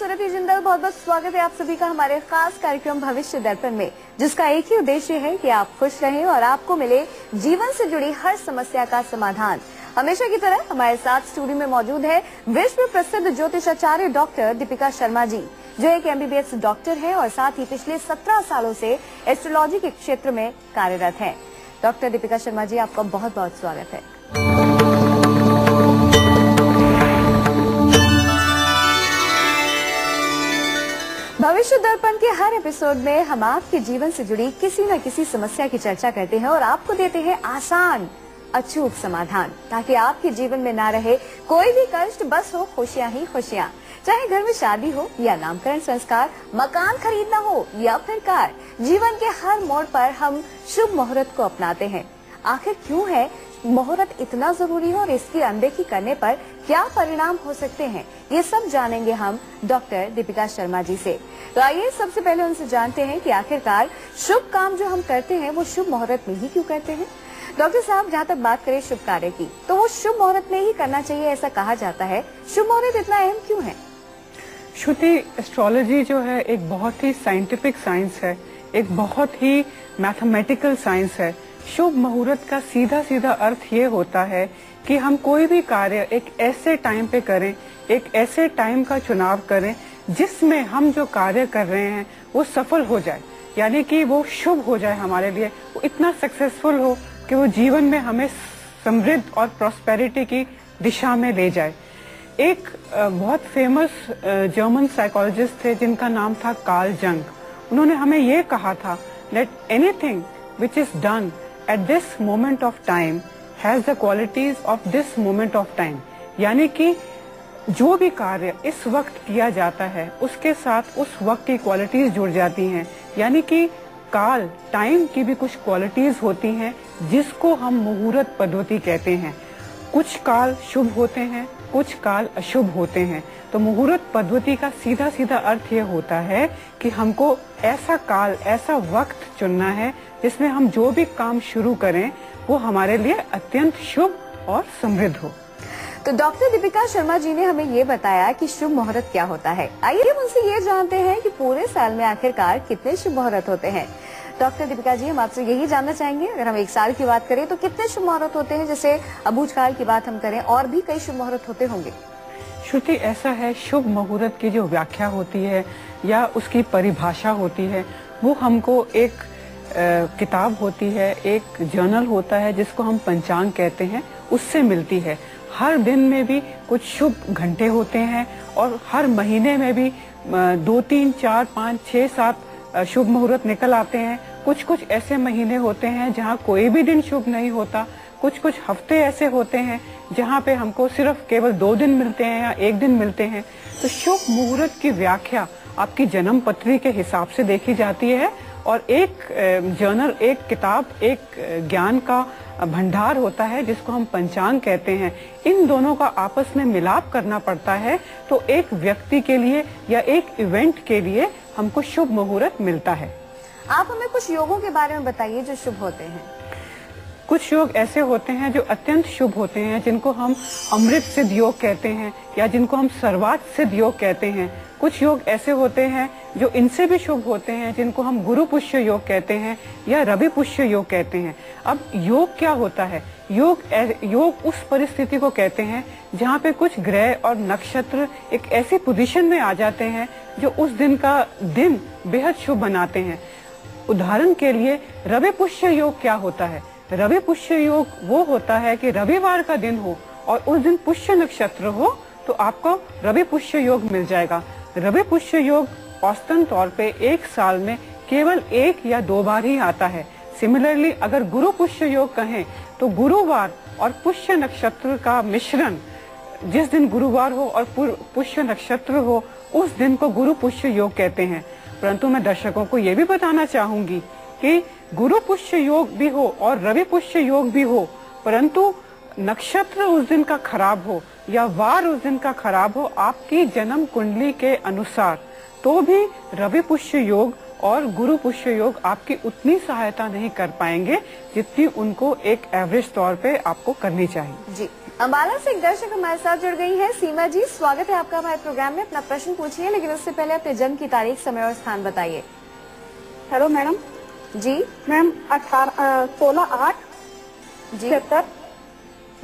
सुरभि जिंदल, बहुत बहुत स्वागत है आप सभी का हमारे खास कार्यक्रम भविष्य दर्पण में, जिसका एक ही उद्देश्य है कि आप खुश रहें और आपको मिले जीवन से जुड़ी हर समस्या का समाधान। हमेशा की तरह हमारे साथ स्टूडियो में मौजूद है विश्व प्रसिद्ध ज्योतिषाचार्य डॉक्टर दीपिका शर्मा जी, जो एक MBBS डॉक्टर है और साथ ही पिछले 17 सालों से एस्ट्रोलॉजी के क्षेत्र में कार्यरत हैं। डॉक्टर दीपिका शर्मा जी, आपका बहुत बहुत स्वागत है। भविष्य दर्पण के हर एपिसोड में हम आपके जीवन से जुड़ी किसी न किसी समस्या की चर्चा करते हैं और आपको देते हैं आसान अचूक समाधान, ताकि आपके जीवन में ना रहे कोई भी कष्ट, बस हो खुशियां ही खुशियां। चाहे घर में शादी हो या नामकरण संस्कार, मकान खरीदना हो या फिर कार, जीवन के हर मोड़ पर हम शुभ मुहूर्त को अपनाते हैं। आखिर क्यों है मुहूर्त इतना जरूरी है और इसकी अनदेखी करने पर क्या परिणाम हो सकते हैं, ये सब जानेंगे हम डॉक्टर दीपिका शर्मा जी से। तो आइए सबसे पहले उनसे जानते हैं कि आखिरकार शुभ काम जो हम करते हैं वो शुभ मुहूर्त में ही क्यों करते हैं। डॉक्टर साहब, जहाँ तक बात करें शुभ कार्य की, तो वो शुभ मुहूर्त में ही करना चाहिए ऐसा कहा जाता है। शुभ मुहूर्त इतना अहम क्यों है? श्रुति, एस्ट्रोलॉजी जो है एक बहुत ही साइंटिफिक साइंस है, एक बहुत ही मैथमेटिकल साइंस है। शुभ मुहूर्त का सीधा सीधा अर्थ ये होता है कि हम कोई भी कार्य एक ऐसे टाइम पे करें, एक ऐसे टाइम का चुनाव करें जिसमें हम जो कार्य कर रहे हैं वो सफल हो जाए, यानी कि वो शुभ हो जाए हमारे लिए, वो इतना सक्सेसफुल हो कि वो जीवन में हमें समृद्ध और प्रॉस्पेरिटी की दिशा में ले जाए। एक बहुत फेमस जर्मन साइकोलॉजिस्ट थे जिनका नाम था कार्ल जंग। उन्होंने हमें ये कहा था, that anything which is done at this moment of time has the qualities of this moment of time, यानी कि जो भी कार्य इस वक्त किया जाता है उसके साथ उस वक्त की क्वालिटीज जुड़ जाती हैं, यानी कि काल, टाइम की भी कुछ क्वालिटीज होती हैं जिसको हम मुहूर्त पद्धति कहते हैं। कुछ काल शुभ होते हैं, कुछ काल अशुभ होते हैं। तो मुहूर्त पद्धति का सीधा सीधा अर्थ ये होता है कि हमको ऐसा काल, ऐसा वक्त चुनना है जिसमें हम जो भी काम शुरू करें वो हमारे लिए अत्यंत शुभ और समृद्ध हो। तो डॉक्टर दीपिका शर्मा जी ने हमें ये बताया कि शुभ मुहूर्त क्या होता है। आइए हम उनसे ये जानते हैं कि पूरे साल में आखिरकार कितने शुभ मुहूर्त होते हैं। डॉक्टर दीपिका जी, हम आपसे यही जानना चाहेंगे, अगर हम एक साल की बात करें तो कितने शुभ मुहूर्त होते हैं? जैसे अबूझ काल की बात हम करें, और भी कई शुभ मुहूर्त होते होंगे। श्रुति, ऐसा है, शुभ मुहूर्त की जो व्याख्या होती है या उसकी परिभाषा होती है वो हमको एक किताब होती है, एक जर्नल होता है जिसको हम पंचांग कहते हैं, उससे मिलती है। हर दिन में भी कुछ शुभ घंटे होते हैं और हर महीने में भी 2, 3, 4, 5, 6, 7 शुभ मुहूर्त निकल आते हैं। कुछ कुछ ऐसे महीने होते हैं जहाँ कोई भी दिन शुभ नहीं होता। कुछ कुछ हफ्ते ऐसे होते हैं जहाँ पे हमको सिर्फ केवल 2 दिन मिलते हैं या 1 दिन मिलते हैं। तो शुभ मुहूर्त की व्याख्या आपकी जन्म पत्री के हिसाब से देखी जाती है और एक जर्नल, एक किताब, एक ज्ञान का भंडार होता है जिसको हम पंचांग कहते हैं। इन दोनों का आपस में मिलाप करना पड़ता है तो एक व्यक्ति के लिए या एक इवेंट के लिए हमको शुभ मुहूर्त मिलता है। आप हमें कुछ योगों के बारे में बताइए जो शुभ होते हैं। कुछ योग ऐसे होते हैं जो अत्यंत शुभ होते हैं, जिनको हम अमृत सिद्ध योग कहते हैं या जिनको हम सर्वार्थ सिद्ध योग कहते हैं। कुछ योग ऐसे होते हैं जो इनसे भी शुभ होते हैं, जिनको हम गुरु पुष्य योग कहते हैं या रवि पुष्य योग कहते हैं। अब योग क्या होता है? योग उस परिस्थिति को कहते हैं जहाँ पे कुछ ग्रह और नक्षत्र एक ऐसी पोजीशन में आ जाते हैं जो उस दिन का दिन बेहद शुभ बनाते हैं। उदाहरण के लिए रवि पुष्य योग क्या होता है? रवि पुष्य योग वो होता है कि रविवार का दिन हो और उस दिन पुष्य नक्षत्र हो तो आपको रवि पुष्य योग मिल जाएगा। रवि पुष्य योग औसतन तौर पे एक साल में केवल 1 या 2 बार ही आता है। सिमिलरली अगर गुरु पुष्य योग कहें तो गुरुवार और पुष्य नक्षत्र का मिश्रण, जिस दिन गुरुवार हो और पुष्य नक्षत्र हो उस दिन को गुरु पुष्य योग कहते हैं। परंतु मैं दर्शकों को ये भी बताना चाहूंगी कि गुरु पुष्य योग भी हो और रवि पुष्य योग भी हो, परंतु नक्षत्र उस दिन का खराब हो या वार उस दिन का खराब हो आपकी जन्म कुंडली के अनुसार, तो भी रवि पुष्य योग और गुरु पुष्य योग आपकी उतनी सहायता नहीं कर पाएंगे जितनी उनको एक एवरेज तौर पे आपको करनी चाहिए। जी, अम्बाला से एक दर्शक हमारे साथ जुड़ गई हैं। सीमा जी, स्वागत है आपका हमारे प्रोग्राम में। अपना प्रश्न पूछिए, लेकिन उससे पहले अपने जन्म की तारीख, समय और स्थान बताइए। Hello madam. जी मैम 16/8 जी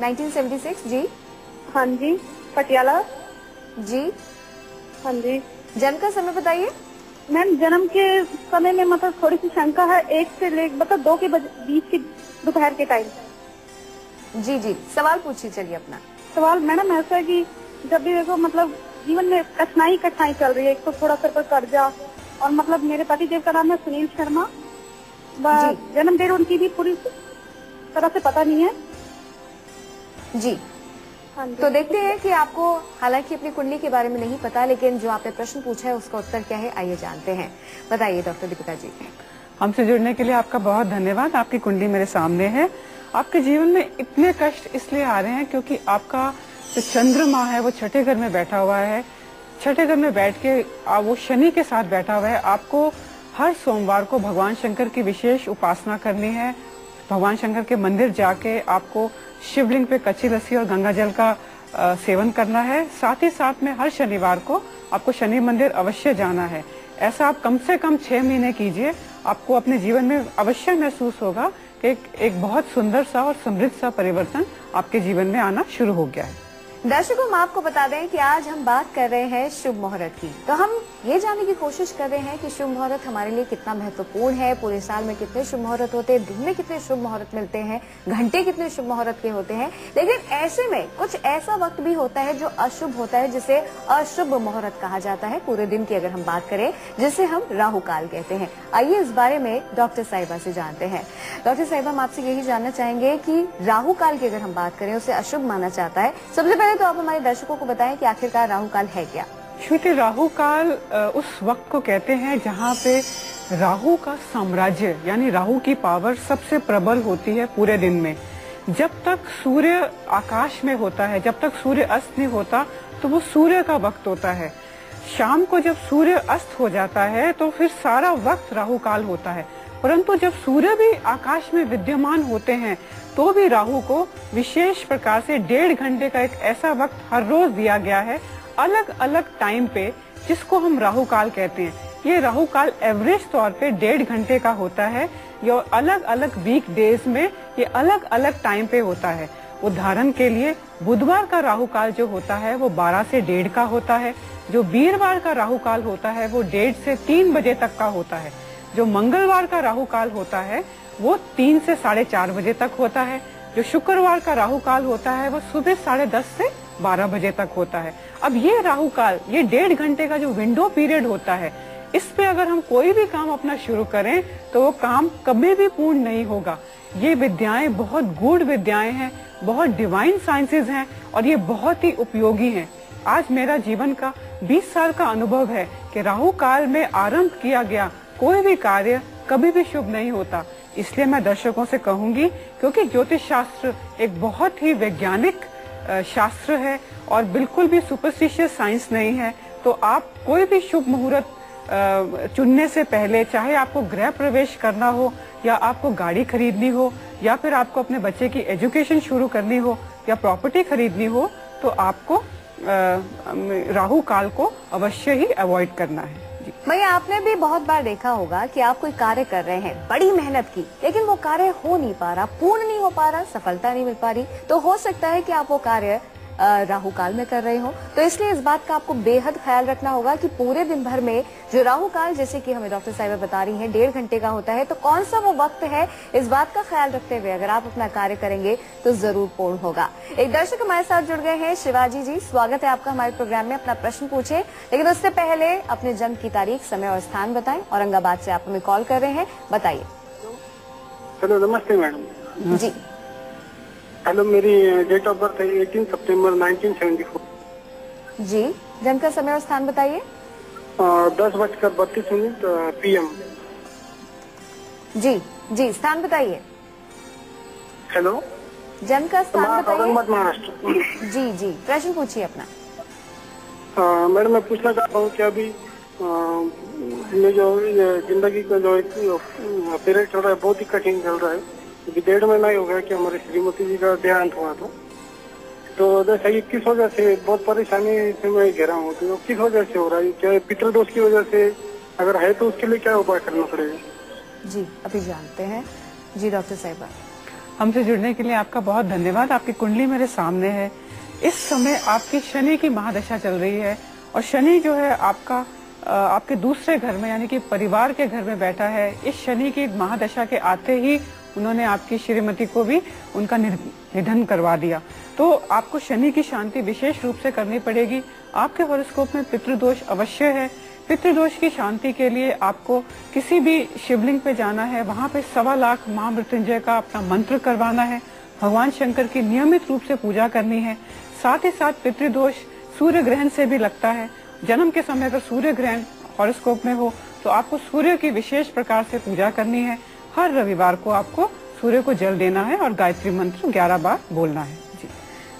1976। जी हाँ जी, पटियाला। जी हाँ जी। जन्म का समय बताइए। मैम जन्म के समय में मतलब थोड़ी सी शंका है, 1 से लेकर मतलब 2 के बीच की दोपहर के टाइम। जी जी, सवाल पूछिए चलिए अपना। सवाल मैडम ऐसा है कि जब भी देखो मतलब जीवन में कठिनाई चल रही है। एक तो थोड़ा सर पर कर्जा, और मतलब मेरे पति देव का नाम है सुनील शर्मा। जन्म डेट उनकी भी पूरी तरह से पता नहीं है। जी हाँ जी। तो देखते हैं कि आपको हालांकि अपनी कुंडली के बारे में नहीं पता, लेकिन जो आपने प्रश्न पूछा है उसका उत्तर क्या है, आइए जानते हैं। बताइए डॉक्टर दीपिका जी। हमसे जुड़ने के लिए आपका बहुत धन्यवाद। आपकी कुंडली मेरे सामने है। आपके जीवन में इतने कष्ट इसलिए आ रहे हैं क्योंकि आपका जो चंद्रमा है वो छठे घर में बैठा हुआ है। छठे घर में बैठ के वो शनि के साथ बैठा हुआ है। आपको हर सोमवार को भगवान शंकर की विशेष उपासना करनी है। भगवान शंकर के मंदिर जाके आपको शिवलिंग पे कच्ची लस्सी और गंगा जल का सेवन करना है। साथ ही साथ में हर शनिवार को आपको शनि मंदिर अवश्य जाना है। ऐसा आप कम से कम 6 महीने कीजिए। आपको अपने जीवन में अवश्य महसूस होगा कि एक बहुत सुंदर सा और समृद्ध सा परिवर्तन आपके जीवन में आना शुरू हो गया है। दर्शकों, हम आपको बता दें कि आज हम बात कर रहे हैं शुभ मुहूर्त की। तो हम ये जानने की कोशिश कर रहे हैं कि शुभ मुहूर्त हमारे लिए कितना महत्वपूर्ण है। पूरे साल में कितने शुभ मुहूर्त होते हैं, दिन में कितने शुभ मुहूर्त मिलते हैं, घंटे कितने शुभ मुहूर्त के होते हैं। लेकिन ऐसे में कुछ ऐसा वक्त भी होता है जो अशुभ होता है, जिसे अशुभ मुहूर्त कहा जाता है। पूरे दिन की अगर हम बात करें, जिसे हम राहु काल कहते हैं। आइए इस बारे में डॉक्टर साहिबा से जानते हैं। डॉक्टर साहिबा, हम आपसे यही जानना चाहेंगे कि राहु काल की अगर हम बात करें, उसे अशुभ माना जाता है। सबसे पहले तो आप हमारे दर्शकों को बताएं कि आखिरकार राहु काल है क्या। श्रुति, राहु काल उस वक्त को कहते हैं जहाँ पे राहु का साम्राज्य यानी राहु की पावर सबसे प्रबल होती है पूरे दिन में। जब तक सूर्य आकाश में होता है, जब तक सूर्य अस्त नहीं होता, तो वो सूर्य का वक्त होता है। शाम को जब सूर्य अस्त हो जाता है तो फिर सारा वक्त राहु काल होता है। परंतु जब सूर्य भी आकाश में विद्यमान होते हैं तो भी राहु को विशेष प्रकार से 1.5 घंटे का एक ऐसा वक्त हर रोज दिया गया है, अलग अलग टाइम पे, जिसको हम राहु काल कहते हैं। ये राहु काल एवरेज तौर पे 1.5 घंटे का होता है। ये अलग अलग वीक डेज में ये अलग अलग टाइम पे होता है। उदाहरण के लिए बुधवार का राहु काल जो होता है वो 12 से 1.5 का होता है। जो वीरवार का राहु काल होता है वो 1.5 से 3 बजे तक का होता है। जो मंगलवार का राहु काल होता है वो 3 से 4:30 बजे तक होता है। जो शुक्रवार का राहु काल होता है वो सुबह 10:30 से 12 बजे तक होता है। अब ये राहु काल, ये 1.5 घंटे का जो विंडो पीरियड होता है, इस पे अगर हम कोई भी काम अपना शुरू करें तो वो काम कभी भी पूर्ण नहीं होगा। ये विद्याएं बहुत गूढ़ विद्याएं हैं, बहुत डिवाइन साइंसेज हैं और ये बहुत ही उपयोगी हैं। आज मेरा जीवन का 20 साल का अनुभव है कि राहु काल में आरंभ किया गया कोई भी कार्य कभी भी शुभ नहीं होता। इसलिए मैं दर्शकों से कहूंगी, क्योंकि ज्योतिष शास्त्र एक बहुत ही वैज्ञानिक शास्त्र है और बिल्कुल भी सुपरस्टिशियस साइंस नहीं है, तो आप कोई भी शुभ मुहूर्त चुनने से पहले, चाहे आपको गृह प्रवेश करना हो या आपको गाड़ी खरीदनी हो या फिर आपको अपने बच्चे की एजुकेशन शुरू करनी हो या प्रॉपर्टी खरीदनी हो, तो आपको राहु काल को अवश्य ही अवॉइड करना है। भैया, आपने भी बहुत बार देखा होगा कि आप कोई कार्य कर रहे हैं, बड़ी मेहनत की, लेकिन वो कार्य हो नहीं पा रहा, पूर्ण नहीं हो पा रहा, सफलता नहीं मिल पा रही। तो हो सकता है कि आप वो कार्य राहु काल में कर रहे हो। तो इसलिए इस बात का आपको बेहद ख्याल रखना होगा कि पूरे दिन भर में जो राहु काल, जैसे कि हमें डॉक्टर साहिबा बता रही हैं, 1.5 घंटे का होता है, तो कौन सा वो वक्त है, इस बात का ख्याल रखते हुए अगर आप अपना कार्य करेंगे तो जरूर पूर्ण होगा। एक दर्शक हमारे साथ जुड़ गए हैं, शिवाजी जी, स्वागत है आपका हमारे प्रोग्राम में। अपना प्रश्न पूछे, लेकिन उससे पहले अपने जन्म की तारीख, समय और स्थान बताएं। औरंगाबाद से आप हमें कॉल कर रहे हैं, बताइए। हेलो, नमस्ते मैडम जी। हेलो, मेरी डेट ऑफ बर्थ है 18 सितंबर 1974। जी, जन्म का समय और स्थान बताइए। 10:32 PM। जी जी, स्थान बताइए। हेलो, जन्म का स्थान बताइए। औरंगाबाद, महाराष्ट्र। जी जी, प्रश्न पूछिए अपना। मैडम, मैं पूछना चाहता हूँ कि अभी में जो ये जिंदगी का जो एक पीरियड चल रहा है बहुत ही कठिन चल रहा है। अभी 1.5 महीना ही हो गया कि हमारी श्रीमती जी का देहांत हुआ था। तो जैसे कि किस वजह से बहुत परेशानी से मैं घेरा हूँ, तो किस वजह से हो रहा है? क्या पितृदोष की वजह से अगर है तो उसके लिए क्या उपाय करना पड़ेगा? जी अभी जानते हैं। जी डॉक्टर साहिबा, हमसे जुड़ने के लिए आपका बहुत धन्यवाद। आपकी कुंडली मेरे सामने है। इस समय आपकी शनि की महादशा चल रही है और शनि जो है आपके दूसरे घर में यानी कि परिवार के घर में बैठा है। इस शनि की महादशा के आते ही उन्होंने आपकी श्रीमती को भी उनका निधन करवा दिया। तो आपको शनि की शांति विशेष रूप से करनी पड़ेगी। आपके हॉरोस्कोप में पितृदोष अवश्य है। पितृदोष की शांति के लिए आपको किसी भी शिवलिंग पे जाना है, वहाँ पे 1.25 लाख महामृत्युंजय का अपना मंत्र करवाना है, भगवान शंकर की नियमित रूप से पूजा करनी है। साथ ही साथ पितृदोष सूर्य ग्रहण से भी लगता है। जन्म के समय अगर सूर्य ग्रहण हॉरोस्कोप में हो तो आपको सूर्य की विशेष प्रकार से पूजा करनी है। हर रविवार को आपको सूर्य को जल देना है और गायत्री मंत्र 11 बार बोलना है। जी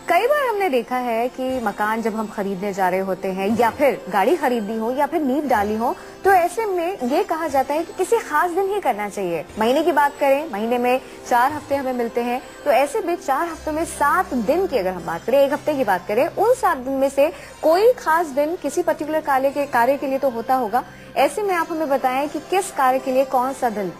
कई बार हमने देखा है कि मकान जब हम खरीदने जा रहे होते हैं या फिर गाड़ी खरीदनी हो या फिर नींव डाली हो तो ऐसे में ये कहा जाता है कि किसी खास दिन ही करना चाहिए। महीने की बात करें, महीने में 4 हफ्ते हमें मिलते हैं, तो ऐसे में 4 हफ्तों में 7 दिन की अगर हम बात करें, 1 हफ्ते की बात करें, उन 7 दिन में से कोई खास दिन किसी पर्टिकुलर कार्य के लिए तो होता होगा। ऐसे में आप हमें बताएं कि किस कार्य के लिए कौन सा दिन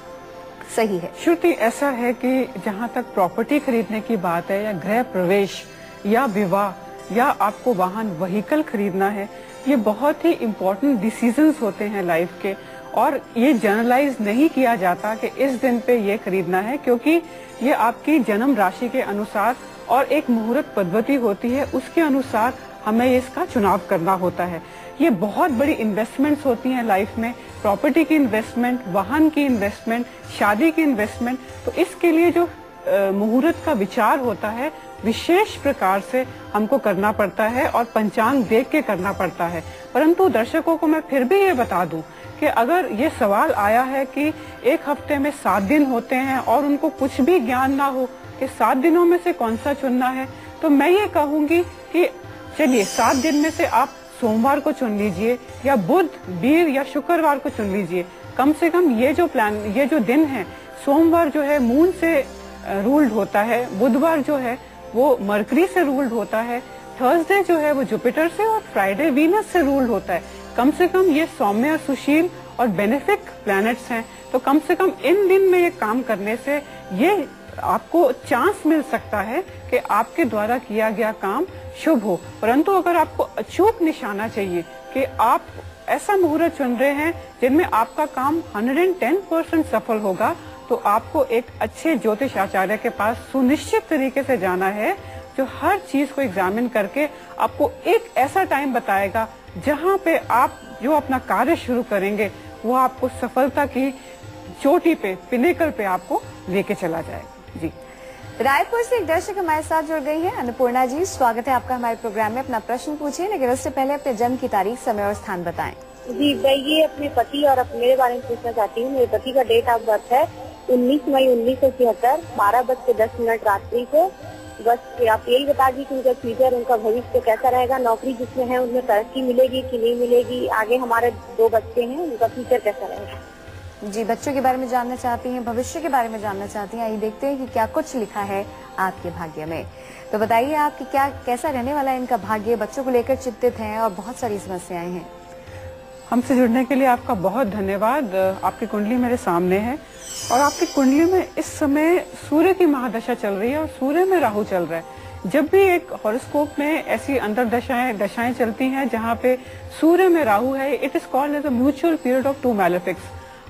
सही है? श्रुति, ऐसा है कि जहाँ तक प्रॉपर्टी खरीदने की बात है या गृह प्रवेश या विवाह या आपको वाहन व्हीकल खरीदना है, ये बहुत ही इम्पोर्टेंट डिसीजंस होते हैं लाइफ के और ये जनरलाइज नहीं किया जाता कि इस दिन पे ये खरीदना है, क्योंकि ये आपकी जन्म राशि के अनुसार और एक मुहूर्त पद्धति होती है, उसके अनुसार हमें इसका चुनाव करना होता है। ये बहुत बड़ी इन्वेस्टमेंट्स होती हैं लाइफ में, प्रॉपर्टी की इन्वेस्टमेंट, वाहन की इन्वेस्टमेंट, शादी की इन्वेस्टमेंट। तो इसके लिए जो मुहूर्त का विचार होता है विशेष प्रकार से हमको करना पड़ता है और पंचांग देख के करना पड़ता है। परंतु दर्शकों को मैं फिर भी ये बता दूं कि अगर ये सवाल आया है कि 1 हफ्ते में 7 दिन होते हैं और उनको कुछ भी ज्ञान ना हो कि 7 दिनों में से कौन सा चुनना है, तो मैं ये कहूंगी कि चलिए 7 दिन में से आप सोमवार को चुन लीजिए या बुध, वीर या शुक्रवार को चुन लीजिए। कम से कम ये जो दिन है, सोमवार जो है मून से रूल्ड होता है, बुधवार जो है वो मरकरी से रूल्ड होता है, थर्सडे जो है वो जुपिटर से और फ्राइडे वीनस से रूल्ड होता है। कम से कम ये सौम्य, सुशील और बेनिफिक प्लैनेट्स हैं। तो कम से कम इन दिन में ये काम करने से ये आपको चांस मिल सकता है कि आपके द्वारा किया गया काम शुभ हो। परंतु अगर आपको अचूक निशाना चाहिए कि आप ऐसा मुहूर्त चुन रहे हैं जिनमें आपका काम 110% सफल होगा, तो आपको एक अच्छे ज्योतिष आचार्य के पास सुनिश्चित तरीके से जाना है, जो हर चीज को एग्जामिन करके आपको एक ऐसा टाइम बताएगा जहां पे आप जो अपना कार्य शुरू करेंगे वो आपको सफलता की चोटी पे, पिनेकल पे आपको लेके चला जाएगा। जी रायपुर से एक दर्शक हमारे साथ जुड़ गई है। अन्नपूर्णा जी, स्वागत है आपका हमारे प्रोग्राम में। अपना प्रश्न पूछिए, लेकिन उससे पहले अपने जन्म की तारीख, समय और स्थान बताएं। जी, मैं ये अपने पति और मेरे बारे में पूछना चाहती हूँ। मेरे पति का डेट ऑफ बर्थ है 19 मई 1976, 12:10 रात्रि को। बस आप यही बता दी कि उनका फ्यूचर, उनका भविष्य कैसा रहेगा, नौकरी जिसमें है उनमें तरक्की मिलेगी कि नहीं मिलेगी, आगे हमारे 2 बच्चे हैं, उनका फ्यूचर कैसा रहेगा। जी, बच्चों के बारे में जानना चाहती हैं, भविष्य के बारे में जानना चाहती हैं। आइए देखते हैं कि क्या कुछ लिखा है आपके भाग्य में। तो बताइए आपकी कैसा रहने वाला है इनका भाग्य। बच्चों को लेकर चिंतित हैं और बहुत सारी समस्याएं हैं। हमसे जुड़ने के लिए आपका बहुत धन्यवाद। आपकी कुंडली मेरे सामने है और आपकी कुंडली में इस समय सूर्य की महादशा चल रही है और सूर्य में राहु चल रहा है। जब भी एक हॉरोस्कोप में ऐसी दशाएं चलती हैं जहां पे सूर्य में राहु है, it is called as a mutual period of 2 malefics.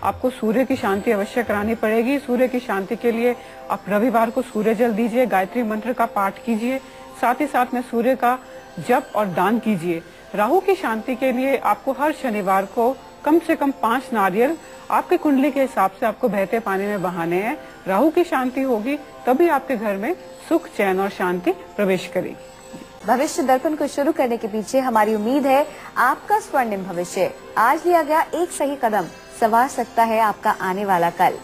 आपको सूर्य की शांति अवश्य करानी पड़ेगी। सूर्य की शांति के लिए आप रविवार को सूर्य जल दीजिए, गायत्री मंत्र का पाठ कीजिए, साथ ही साथ में सूर्य का जप और दान कीजिए। राहु की शांति के लिए आपको हर शनिवार को कम से कम 5 नारियल आपकी कुंडली के हिसाब से आपको बहते पानी में बहाने हैं। राहु की शांति होगी तभी आपके घर में सुख, चैन और शांति प्रवेश करेगी। भविष्य दर्पण को शुरू करने के पीछे हमारी उम्मीद है आपका स्वर्णिम भविष्य। आज लिया गया एक सही कदम संवार सकता है आपका आने वाला कल।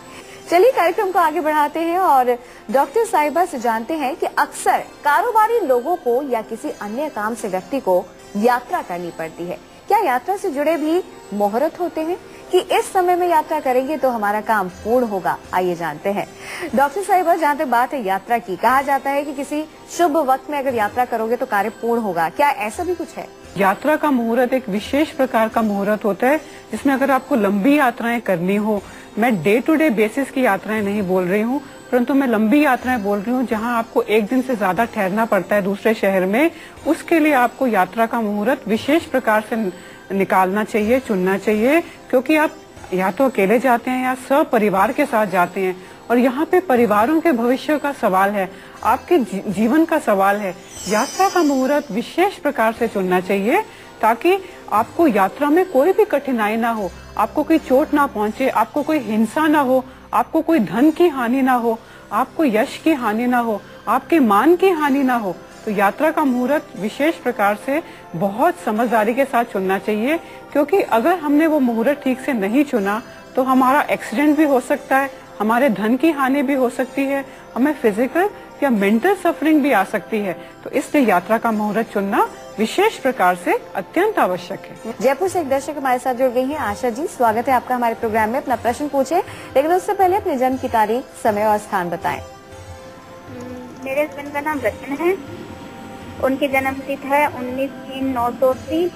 चलिए कार्यक्रम को आगे बढ़ाते हैं और डॉक्टर साहिबा से जानते हैं कि अक्सर कारोबारी लोगों को या किसी अन्य काम से व्यक्ति को यात्रा करनी पड़ती है। क्या यात्रा से जुड़े भी मुहूर्त होते हैं कि इस समय में यात्रा करेंगे तो हमारा काम पूर्ण होगा? आइए जानते हैं। डॉक्टर साहिबा, जहाँ तक बात है यात्रा की, कहा जाता है कि किसी शुभ वक्त में अगर यात्रा करोगे तो कार्य पूर्ण होगा, क्या ऐसा भी कुछ है? यात्रा का मुहूर्त एक विशेष प्रकार का मुहूर्त होता है जिसमें अगर आपको लंबी यात्राएं करनी हो, मैं डे टू डे बेसिस की यात्राएं नहीं बोल रही हूँ, परंतु मैं लंबी यात्राएं बोल रही हूँ जहाँ आपको एक दिन से ज्यादा ठहरना पड़ता है दूसरे शहर में, उसके लिए आपको यात्रा का मुहूर्त विशेष प्रकार से निकालना चाहिए, चुनना चाहिए, क्योंकि आप या तो अकेले जाते हैं या सब परिवार के साथ जाते हैं और यहाँ पे परिवारों के भविष्य का सवाल है, आपके जीवन का सवाल है। यात्रा का मुहूर्त विशेष प्रकार से चुनना चाहिए ताकि आपको यात्रा में कोई भी कठिनाई ना हो, आपको कोई चोट ना पहुंचे, आपको कोई हिंसा ना हो, आपको कोई धन की हानि ना हो, आपको यश की हानि ना हो, आपके मान की हानि ना हो। तो यात्रा का मुहूर्त विशेष प्रकार से बहुत समझदारी के साथ चुनना चाहिए, क्योंकि अगर हमने वो मुहूर्त ठीक से नहीं चुना तो हमारा एक्सीडेंट भी हो सकता है, हमारे धन की हानि भी हो सकती है, हमें फिजिकल या मेंटल सफरिंग भी आ सकती है। तो इसलिए यात्रा का मुहूर्त चुनना विशेष प्रकार से अत्यंत आवश्यक है। जयपुर से एक दर्शक हमारे साथ जुड़ गई हैं। आशा जी, स्वागत है आपका हमारे प्रोग्राम में। अपना प्रश्न पूछे, लेकिन उससे पहले अपने जन्म की तारीख, समय और स्थान बताएं। मेरे हस्बैंड का नाम रतन है, उनकी जन्म तिथि है 19/3/1980।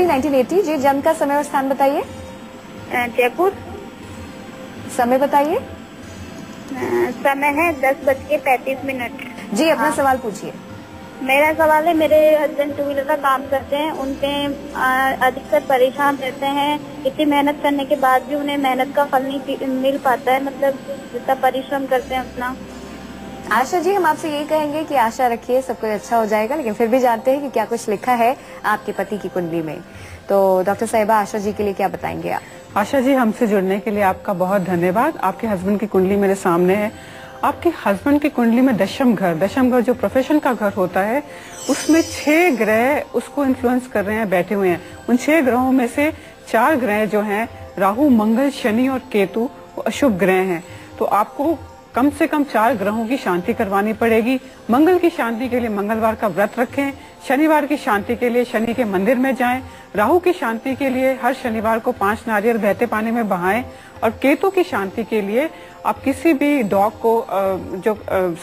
1980 जी। जन्म का समय और स्थान बताइए। जयपुर। समय बताइए। समय है 10:35। जी, अपना सवाल पूछिए। मेरा सवाल है, मेरे हस्बैंड टू व्हीलर का काम करते हैं, उनके अधिकतर परेशान रहते हैं, इतनी मेहनत करने के बाद भी उन्हें मेहनत का फल नहीं मिल पाता है, मतलब जितना परिश्रम करते हैं उतना। आशा जी, हम आपसे यही कहेंगे कि आशा रखिए, सब कुछ अच्छा हो जाएगा, लेकिन फिर भी जानते हैं कि क्या कुछ लिखा है आपके पति की कुंडली में। तो डॉक्टर साहिबा, आशा जी के लिए क्या बताएंगे आप? आशा जी, हमसे जुड़ने के लिए आपका बहुत धन्यवाद। आपके हस्बैंड की कुंडली मेरे सामने है। आपके हस्बैंड की कुंडली में दशम घर जो प्रोफेशन का घर होता है, उसमें 6 ग्रह उसको इन्फ्लुएंस कर रहे हैं, बैठे हुए हैं। उन 6 ग्रहों में से 4 ग्रह जो हैं, राहु, मंगल, शनि और केतु, वो अशुभ ग्रह हैं। तो आपको कम से कम 4 ग्रहों की शांति करवानी पड़ेगी। मंगल की शांति के लिए मंगलवार का व्रत रखें, शनिवार की शांति के लिए शनि के मंदिर में जाएं, राहु की शांति के लिए हर शनिवार को 5 नारियल बहते पानी में बहाएं, और केतु की शांति के लिए आप किसी भी डॉग को जो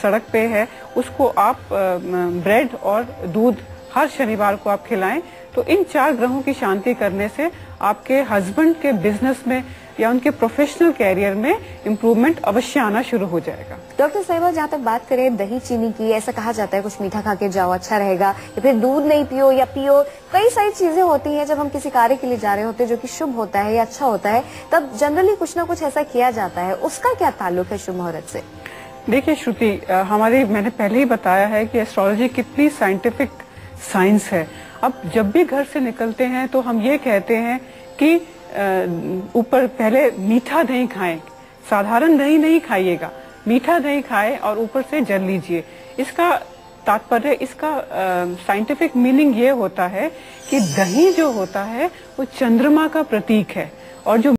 सड़क पे है उसको आप ब्रेड और दूध हर शनिवार को आप खिलाएं। तो इन 4 ग्रहों की शांति करने से आपके हस्बैंड के बिजनेस में या उनके प्रोफेशनल कैरियर में इम्प्रूवमेंट अवश्य आना शुरू हो जाएगा। डॉक्टर साहिबा, जहाँ तक बात करें दही चीनी की, ऐसा कहा जाता है कुछ मीठा खा के जाओ, अच्छा रहेगा, या फिर दूध नहीं पियो या पियो, कई सारी चीजें होती हैं जब हम किसी कार्य के लिए जा रहे होते हैं जो कि शुभ होता है या अच्छा होता है, तब जनरली कुछ ना कुछ ऐसा किया जाता है। उसका क्या ताल्लुक है शुभ मुहूर्त से? देखिए श्रुति, मैंने पहले ही बताया है कि एस्ट्रोलॉजी कितनी साइंटिफिक साइंस है। अब जब भी घर से निकलते हैं तो हम ये कहते हैं कि ऊपर पहले मीठा दही खाएं, साधारण दही नहीं खाइएगा, मीठा दही खाएं और ऊपर से जल लीजिए। इसका तात्पर्य, इसका साइंटिफिक मीनिंग ये होता है कि दही जो होता है वो चंद्रमा का प्रतीक है, और जो